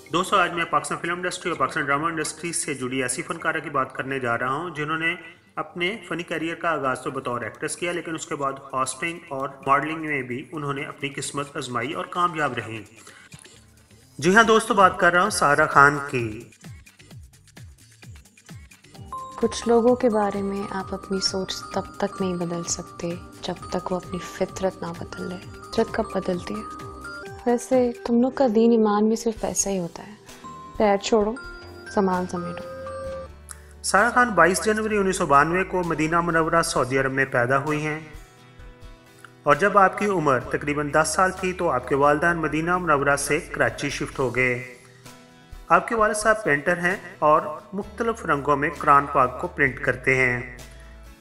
दोस्तों, आज मैं पाकिस्तान फिल्म इंडस्ट्री और पाकिस्तान ड्रामा इंडस्ट्री से जुड़ी ऐसी फनकारा की बात करने जा रहा हूं जिन्होंने अपने फ़नी करियर का आगाज़ तो बतौर एक्ट्रेस किया, लेकिन उसके बाद होस्टिंग और मॉडलिंग में भी उन्होंने अपनी किस्मत आजमाई और कामयाब रहीं। जी हाँ दोस्तों, बात कर रहा हूँ सारा खान की। कुछ लोगों के बारे में आप अपनी सोच तब तक नहीं बदल सकते जब तक वो अपनी फितरत ना बदल ले। फितरत कब बदलती है? वैसे तुम लोग का दीन ईमान भी सिर्फ पैसा ही होता है। पैर छोड़ो, सामान समेटो। सारा खान 22 जनवरी 1992 को मदीना मुनव्वरा सऊदी अरब में पैदा हुई हैं, और जब आपकी उम्र तकरीबन 10 साल थी तो आपके वालिदैन मदीना मुनव्वरा से कराची शिफ्ट हो गए। आपके वालिद साहब पेंटर हैं और मुख्तलिफ रंगों में कुरान पाक को प्रिंट करते हैं।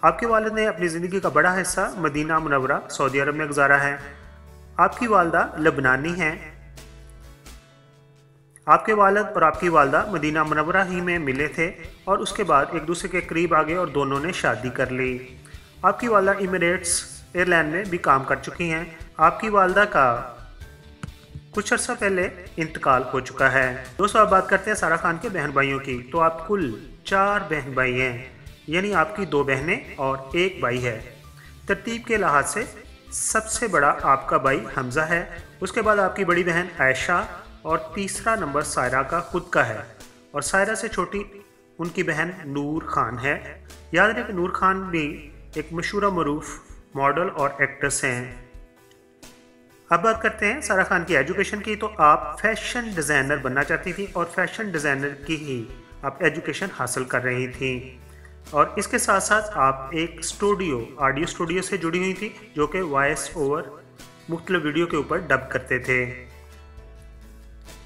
आपके वालिद ने अपनी ज़िंदगी का बड़ा हिस्सा मदीना मुनव्वरा सऊदी अरब में गुजारा है। आपकी वालदा लबनानी हैं। आपके वालिद और आपकी वालदा मदीना मुनव्वरा ही में मिले थे और उसके बाद एक दूसरे के करीब आ गए और दोनों ने शादी कर ली। आपकी वालदा इमिरेट्स एयरलाइन में भी काम कर चुकी हैं। आपकी वालदा का कुछ अर्सा पहले इंतकाल हो चुका है। दोस्तों, अब बात करते हैं सारा खान के बहन भाइयों की। तो आप कुल 4 बहन भाई हैं, यानी आपकी 2 बहनें और 1 भाई है। तरतीब के लिहाज से सबसे बड़ा आपका भाई हमजा है, उसके बाद आपकी बड़ी बहन आयशा और तीसरा नंबर सायरा का खुद का है, और सायरा से छोटी उनकी बहन नूर खान है। याद रखें कि नूर खान भी एक मशहूर मरूफ मॉडल और एक्ट्रेस हैं। अब बात करते हैं सारा खान की एजुकेशन की। तो आप फैशन डिज़ाइनर बनना चाहती थी और फैशन डिज़ाइनर की ही आप एजुकेशन हासिल कर रही थी, और इसके साथ साथ आप एक ऑडियो स्टूडियो से जुड़ी हुई थी जो कि वॉइस ओवर मुख्तलिफ वीडियो के ऊपर डब करते थे।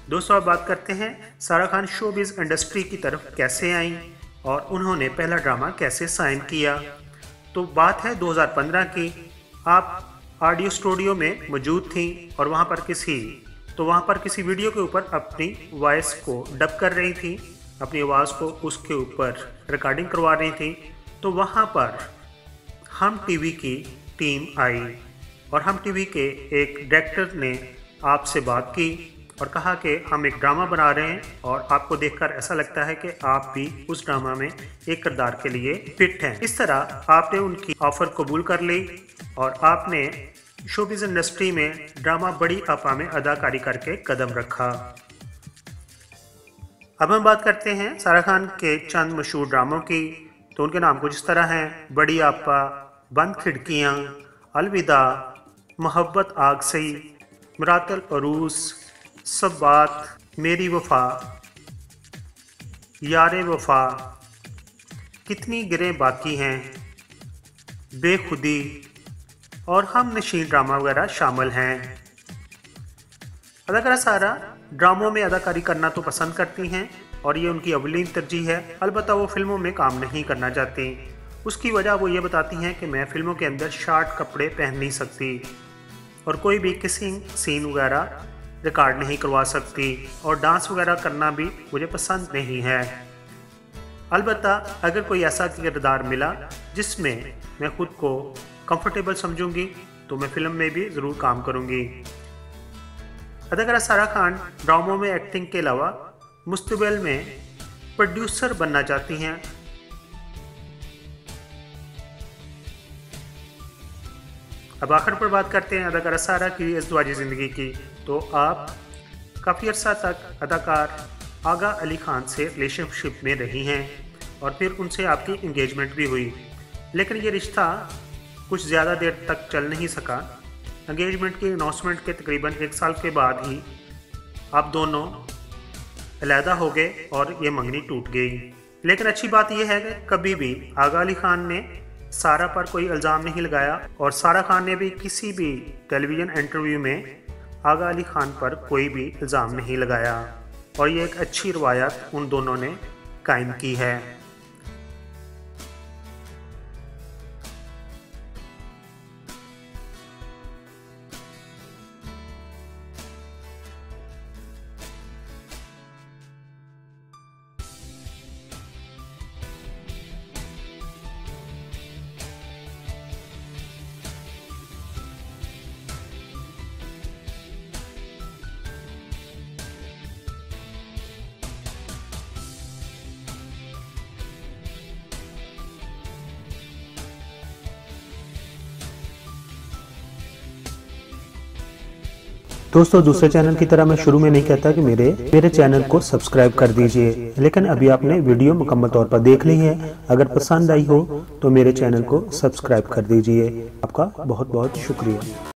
दोस्तों, अब बात करते हैं सारा खान शोबिज़ इंडस्ट्री की तरफ कैसे आई और उन्होंने पहला ड्रामा कैसे साइन किया। तो बात है 2015 की। आप ऑडियो स्टूडियो में मौजूद थी और वहाँ पर किसी वीडियो के ऊपर अपनी वॉइस को डब कर रही थी, अपनी आवाज़ को उसके ऊपर रिकॉर्डिंग करवा रही थी। तो वहाँ पर हम टीवी की टीम आई और हम टीवी के एक डायरेक्टर ने आपसे बात की और कहा कि हम एक ड्रामा बना रहे हैं और आपको देखकर ऐसा लगता है कि आप भी उस ड्रामा में एक किरदार के लिए फिट हैं। इस तरह आपने उनकी ऑफ़र कबूल कर ली और आपने शोबिज़ इंडस्ट्री में ड्रामा बड़ी आपा में अदाकारी करके कदम रखा। अब हम बात करते हैं सारा खान के चंद मशहूर ड्रामों की। तो उनके नाम कुछ इस तरह हैं: बड़ी आपा, बंद खिड़कियाँ, अलविदा, मोहब्बत आग सही, मरातल अरूस, सब बात, मेरी वफा, यारे वफा, कितनी गिरें बाकी हैं, बेखुदी और हम नशीन ड्रामा वगैरह शामिल हैं। अदाकारा सारा ड्रामों में अदाकारी करना तो पसंद करती हैं और ये उनकी अवलीन तरजीह है। अलबत्ता वो फिल्मों में काम नहीं करना चाहती। उसकी वजह वो ये बताती हैं कि मैं फिल्मों के अंदर शॉर्ट कपड़े पहन नहीं सकती और कोई भी किसिंग सीन वगैरह रिकॉर्ड नहीं करवा सकती, और डांस वगैरह करना भी मुझे पसंद नहीं है। अलबत्ता अगर कोई ऐसा किरदार मिला जिसमें मैं खुद को कंफर्टेबल समझूंगी तो मैं फिल्म में भी ज़रूर काम करूंगी। अदाकारा सारा खान ड्रामों में एक्टिंग के अलावा मुस्तकबिल में प्रोड्यूसर बनना चाहती हैं। अब आखिर पर बात करते हैं अदाकारा सारा की इज़्दिवाजी ज़िंदगी की। तो आप काफ़ी अर्सा तक अदाकार आगा अली खान से रिलेशनशिप में रही हैं और फिर उनसे आपकी इंगेजमेंट भी हुई, लेकिन ये रिश्ता कुछ ज़्यादा देर तक चल नहीं सका। एंगेजमेंट की अनाउंसमेंट के तकरीबन 1 साल के बाद ही आप दोनों अलहदा हो गए और ये मंगनी टूट गई। लेकिन अच्छी बात यह है कि कभी भी आगा अली खान ने सारा पर कोई इल्ज़ाम नहीं लगाया और सारा खान ने भी किसी भी टेलीविज़न इंटरव्यू में आगा अली खान पर कोई भी इल्ज़ाम नहीं लगाया, और ये एक अच्छी रवायत उन दोनों ने कायम की है। दोस्तों दूसरे चैनल की तरह मैं शुरू में नहीं कहता कि मेरे चैनल को सब्सक्राइब कर दीजिए, लेकिन अभी आपने वीडियो मुकम्मल तौर पर देख ली है। अगर पसंद आई हो तो मेरे चैनल को सब्सक्राइब कर दीजिए। आपका बहुत बहुत शुक्रिया।